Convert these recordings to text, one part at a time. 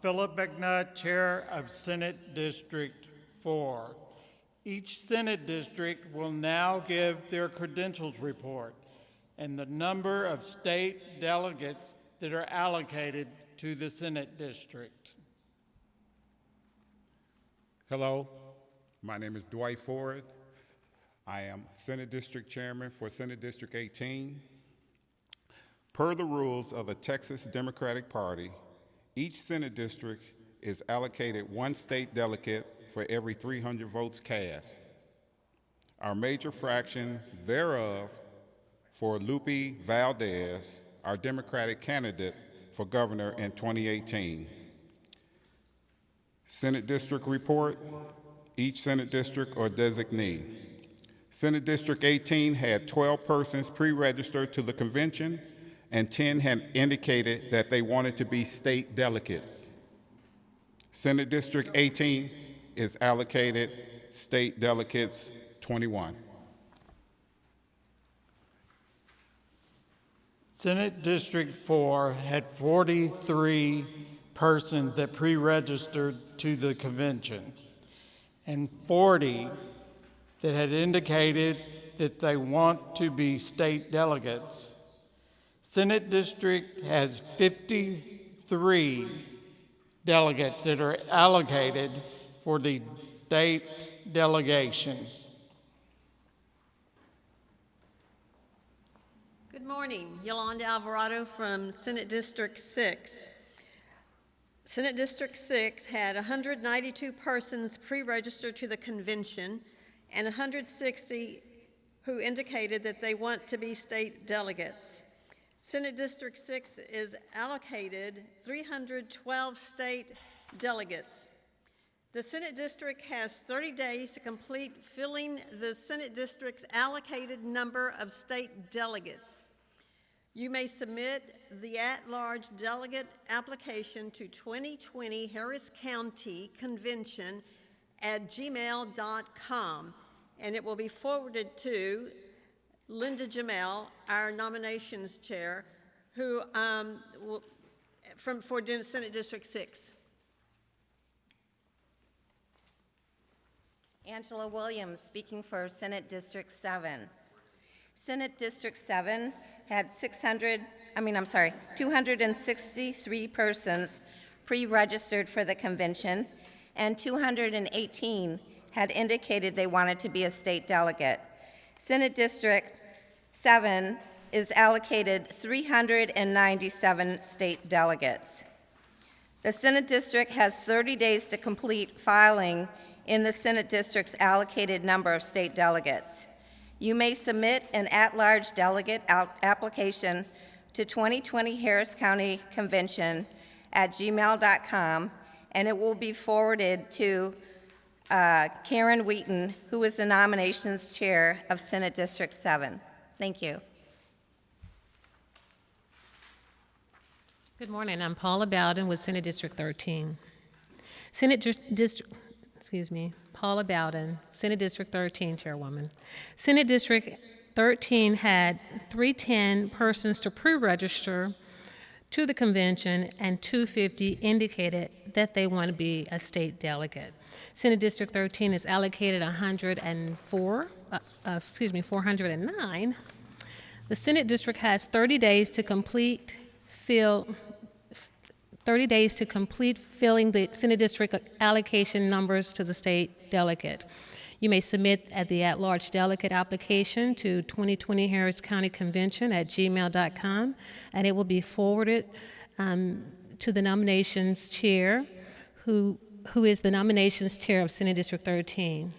Philip McNutt, Chair of Senate District 4. Each Senate district will now give their credentials report and the number of state delegates that are allocated to the Senate district. Hello, my name is Dwight Ford. I am Senate District Chairman for Senate District 18. Per the rules of the Texas Democratic Party, each Senate district is allocated one state delegate for every 300 votes cast. Our major fraction thereof for Lupe Valdez, our Democratic candidate for governor in 2018. Senate district report, each Senate district or designee. Senate District 18 had 12 persons pre-registered to the convention and 10 had indicated that they wanted to be state delegates. Senate District 18 is allocated state delegates 21. Senate District 4 had 43 persons that pre-registered to the convention and 40 that had indicated that they want to be state delegates. Senate District has 53 delegates that are allocated for the state delegation. Good morning, Yolanda Alvarado from Senate District 6. Senate District 6 had 192 persons pre-registered to the convention and 160 who indicated that they want to be state delegates. Senate District 6 is allocated 312 state delegates. The Senate District has 30 days to complete filling the Senate District's allocated number of state delegates. You may submit the at-large delegate application to 2020 Harris County Convention at gmail.com, and it will be forwarded to Linda Jamel, our nominations chair, who for Senate District 6. Angela Williams, speaking for Senate District 7. Senate District 7 had 263 persons pre-registered for the convention, and 218 had indicated they wanted to be a state delegate. Senate District 7 is allocated 397 state delegates. The Senate District has 30 days to complete filing in the Senate District's allocated number of state delegates. You may submit an at-large delegate application to 2020 Harris County Convention at gmail.com, and it will be forwarded to Karen Wheaton, who is the nominations chair of Senate District 7. Thank you. Good morning. I'm Paula Bowden with Senate District 13. Paula Bowden, Senate District 13 Chairwoman. Senate District 13 had 310 persons to pre-register to the convention, and 250 indicated that they want to be a state delegate. Senate District 13 is allocated 409. The Senate District has 30 days to complete filling the Senate District allocation numbers to the state delegate. You may submit the at-large delegate application to 2020 Harris County Convention at gmail.com, and it will be forwarded to the nominations chair, who is the nominations chair of Senate District 13. Did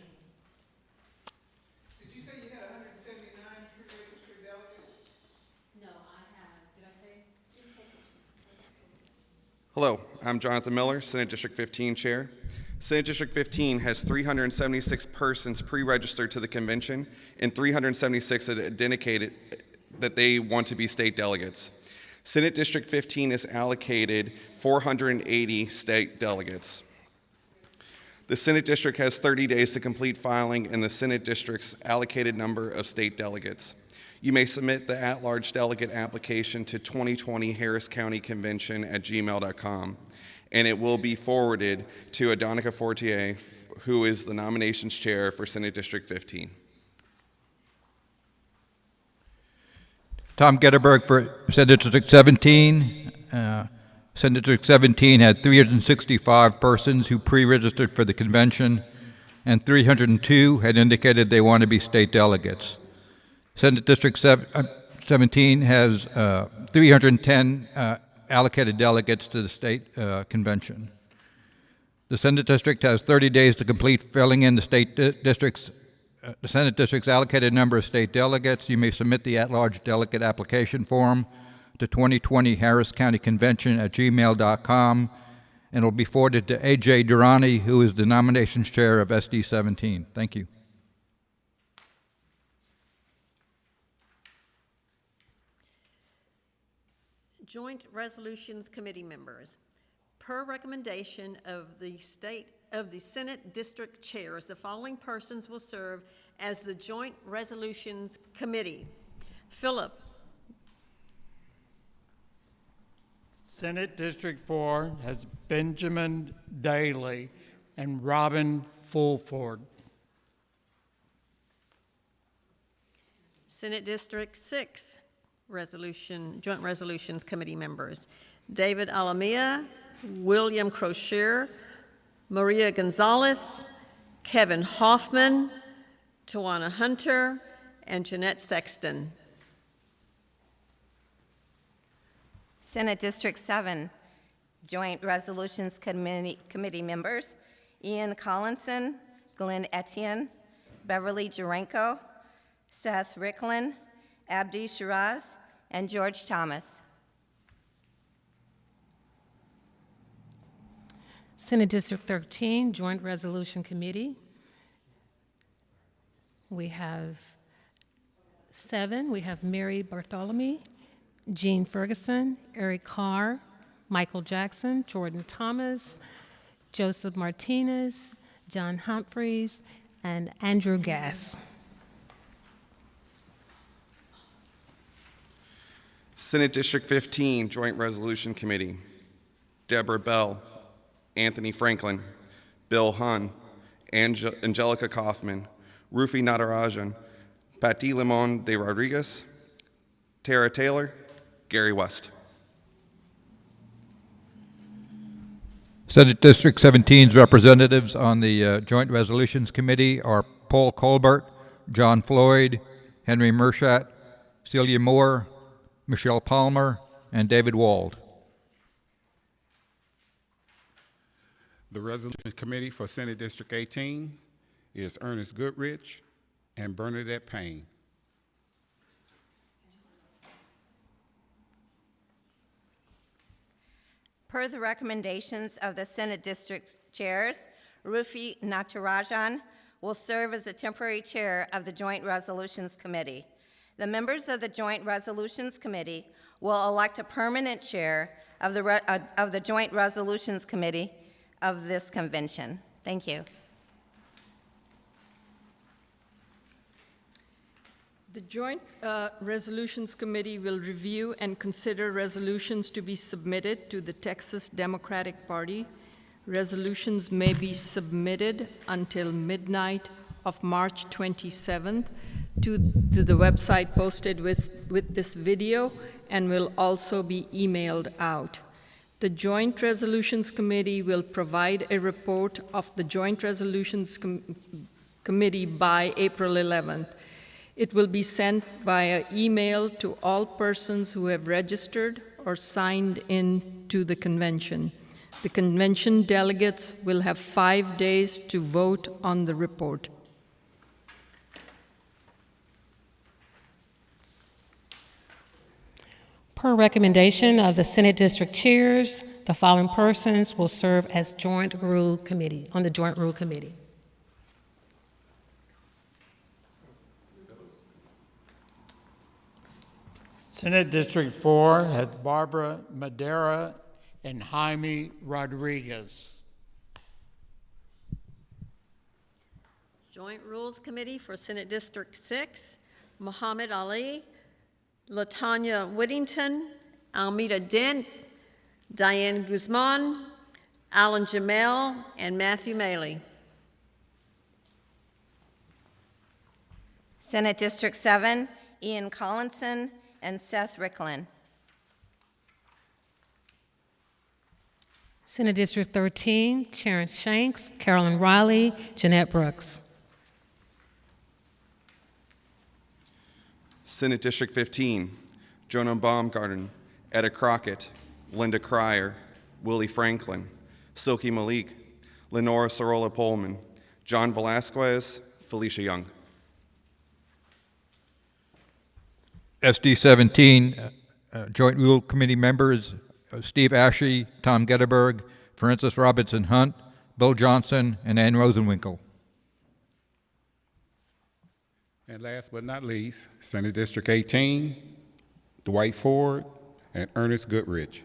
you say you had 179 pre-registered delegates? No, I have. Did I say? Hello, I'm Johnathan Miller, Senate District 15 Chair. Senate District 15 has 376 persons pre-registered to the convention, and 376 that indicated that they want to be state delegates. Senate District 15 is allocated 480 state delegates. The Senate District has 30 days to complete filing in the Senate District's allocated number of state delegates. You may submit the at-large delegate application to 2020 Harris County Convention at gmail.com, and it will be forwarded to Adonica Fortier, who is the nominations chair for Senate District 15. Tom Getterberg for Senate District 17. Senate District 17 had 365 persons who pre-registered for the convention, and 302 had indicated they want to be state delegates. Senate District 17 has 310 allocated delegates to the state convention. The Senate District has 30 days to complete filling in the the Senate District's allocated number of state delegates. You may submit the at-large delegate application form to 2020 Harris County Convention at gmail.com, and it will be forwarded to A.J. Durrani, who is the nominations chair of SD 17. Thank you. Joint Resolutions Committee members. Per recommendation of the Senate District Chairs, the following persons will serve as the Joint Resolutions Committee. Philip. Senate District 4 has Benjamin Daly and Robin Fulford. Senate District 6 Joint Resolutions Committee members. David Alamia, William Crozier, Maria Gonzalez, Kevin Hoffman, Tawana Hunter, and Jeanette Sexton. Senate District 7 Joint Resolutions Committee members: Ian Collinson, Glenn Etienne, Beverly Jurenko, Seth Ricklin, Abdi Shiraz, and George Thomas. Senate District 13, Joint Resolution Committee. We have 7. We have Mary Bartholomew, Jean Ferguson, Eric Carr, Michael Jackson, Jordan Thomas, Joseph Martinez, John Humphreys, and Andrew Gass. Senate District 15, Joint Resolution Committee: Deborah Bell, Anthony Franklin, Bill Hunn, Angelica Kaufman, Rufi Natarajan, Patti Limon de Rodriguez, Tara Taylor, Gary West. Senate District 17's representatives on the Joint Resolutions Committee are Paul Colbert, John Floyd, Henry Merschat, Celia Moore, Michelle Palmer, and David Wald. The Resolutions Committee for Senate District 18 is Ernest Goodrich and Bernadette Payne. Per the recommendations of the Senate District Chairs, Rufi Natarajan will serve as the temporary chair of the Joint Resolutions Committee. The members of the Joint Resolutions Committee will elect a permanent chair of the Joint Resolutions Committee of this convention. Thank you. The Joint Resolutions Committee will review and consider resolutions to be submitted to the Texas Democratic Party. Resolutions may be submitted until midnight of March 27th to the website posted with this video, and will also be emailed out. The Joint Resolutions Committee will provide a report of the Joint Resolutions Committee by April 11th. It will be sent via email to all persons who have registered or signed in to the convention. The convention delegates will have 5 days to vote on the report. Per recommendation of the Senate District Chairs, the following persons will serve as on the Joint Rule Committee. Senate District 4 has Barbara Madera and Jaime Rodriguez. Joint Rules Committee for Senate District 6, Muhammad Ali, LaTanya Whittington, Almeda Dent, Diane Guzman, Alan Jamel, and Matthew Maley. Senate District 7, Ian Collinson and Seth Ricklin. Senate District 13, Sharon Shanks, Carolyn Riley, Jeanette Brooks. Senate District 15, Jonah Baumgarten, Etta Crockett, Linda Cryer, Willie Franklin, Silky Malik, Lenora Sorolla Pullman, John Velasquez, Felicia Young. SD 17, Joint Rule Committee members Steve Ashe, Tom Getterberg, Francis Robinson Hunt, Bill Johnson, and Ann Rosenwinkel. And last but not least, Senate District 18, Dwight Ford and Ernest Goodrich.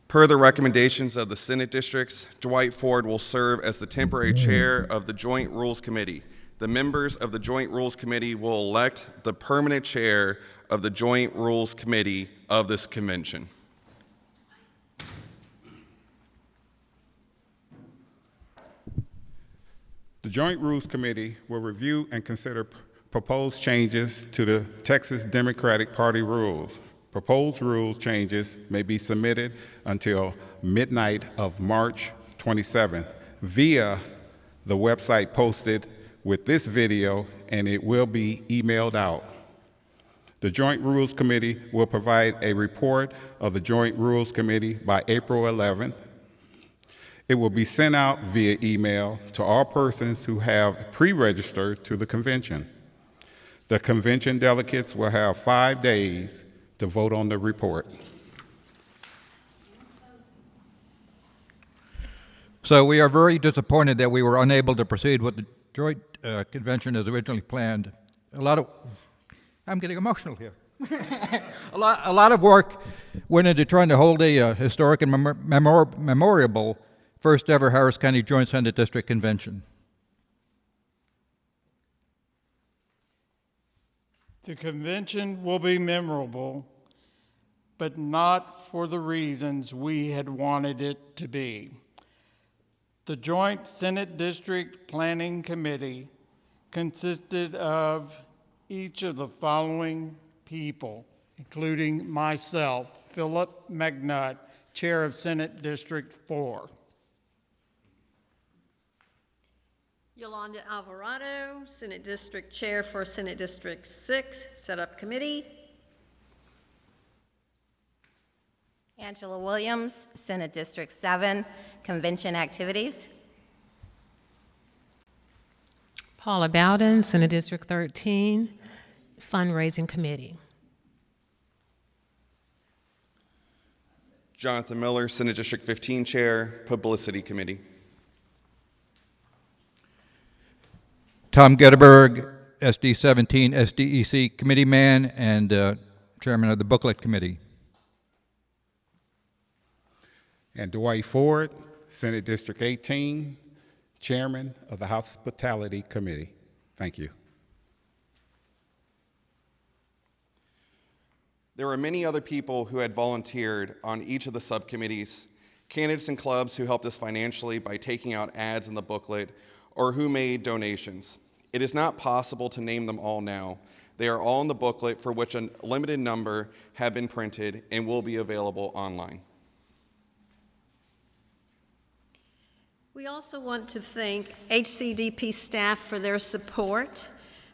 Per the recommendations of the Senate districts, Dwight Ford will serve as the temporary chair of the Joint Rules Committee. The members of the Joint Rules Committee will elect the permanent chair of the Joint Rules Committee of this convention. The Joint Rules Committee will review and consider proposed changes to the Texas Democratic Party rules. Proposed rules changes may be submitted until midnight of March 27th via the website posted with this video, and it will be emailed out. The Joint Rules Committee will provide a report of the Joint Rules Committee by April 11th. It will be sent out via email to all persons who have pre-registered to the convention. The convention delegates will have 5 days to vote on the report. So we are very disappointed that we were unable to proceed with the joint convention as originally planned. I'm getting emotional here. a lot of work went into trying to hold a historic and memorable first ever Harris County Joint Senate District Convention. The convention will be memorable, but not for the reasons we had wanted it to be. The Joint Senate District Planning Committee consisted of each of the following people, including myself, Philip McNutt, Chair of Senate District 4. Yolanda Alvarado, Senate District Chair for Senate District 6, Setup Committee. Angela Williams, Senate District 7, Convention Activities. Paula Bowden, Senate District 13, Fundraising Committee. Johnathan Miller, Senate District 15 Chair, Publicity Committee. Tom Getterberg, SD 17, SDEC Committee Man and Chairman of the Booklet Committee. And Dwight Ford, Senate District 18, Chairman of the Hospitality Committee. Thank you. There were many other people who had volunteered on each of the subcommittees, candidates and clubs who helped us financially by taking out ads in the booklet, or who made donations. It is not possible to name them all now. They are all in the booklet, for which a limited number have been printed and will be available online. We also want to thank HCDP staff for their support,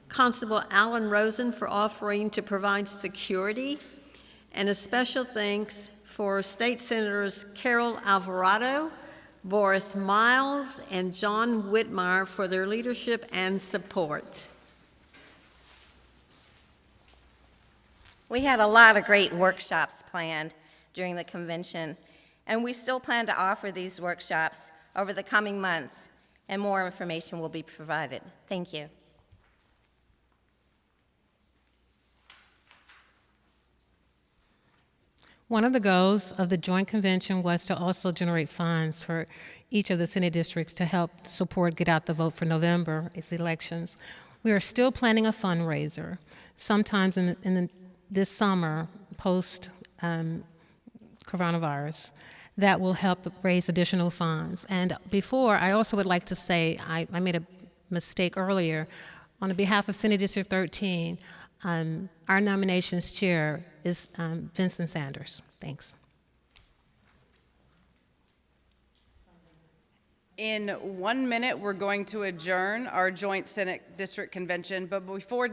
Constable Alan Rosen for offering to provide security, and a special thanks for State Senators Carol Alvarado, Boris Miles, and John Whitmire for their leadership and support. We had a lot of great workshops planned during the convention, and we still plan to offer these workshops over the coming months, and more information will be provided. Thank you. One of the goals of the joint convention was to also generate funds for each of the Senate districts to help support Get Out the Vote for November, its elections. We are still planning a fundraiser. Sometimes in the this summer, post coronavirus, that will help raise additional funds. And before, I also would like to say, I made a mistake earlier. On behalf of Senate District 13, our nominations chair is Vincent Sanders. Thanks. In 1 minute, we're going to adjourn our joint Senate District Convention, but before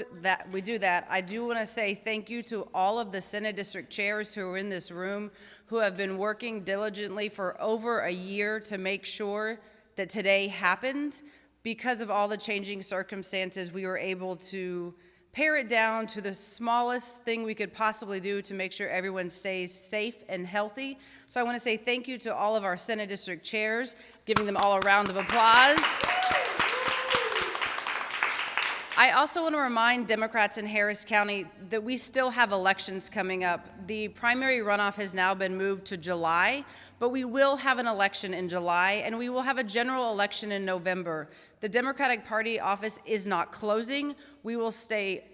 we do that, I do want to say thank you to all of the Senate District chairs who are in this room, who have been working diligently for over a year to make sure that today happened. Because of all the changing circumstances, we were able to pare it down to the smallest thing we could possibly do to make sure everyone stays safe and healthy. So I want to say thank you to all of our Senate District chairs, giving them all a round of applause. I also want to remind Democrats in Harris County that we still have elections coming up. The primary runoff has now been moved to July, but we will have an election in July, and we will have a general election in November. The Democratic Party office is not closing. We will stay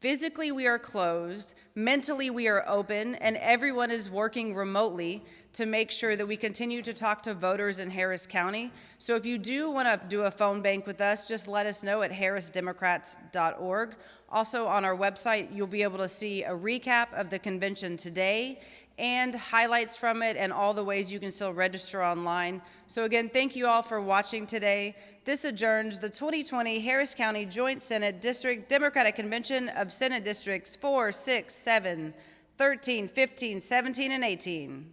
physically, we are closed, mentally we are open, and everyone is working remotely to make sure that we continue to talk to voters in Harris County. So if you do want to do a phone bank with us, just let us know at harrisdemocrats.org. Also on our website, you'll be able to see a recap of the convention today and highlights from it and all the ways you can still register online. So again, thank you all for watching today. This adjourns the 2020 Harris County Joint Senate District Democratic Convention of Senate Districts 4, 6, 7, 13, 15, 17, and 18.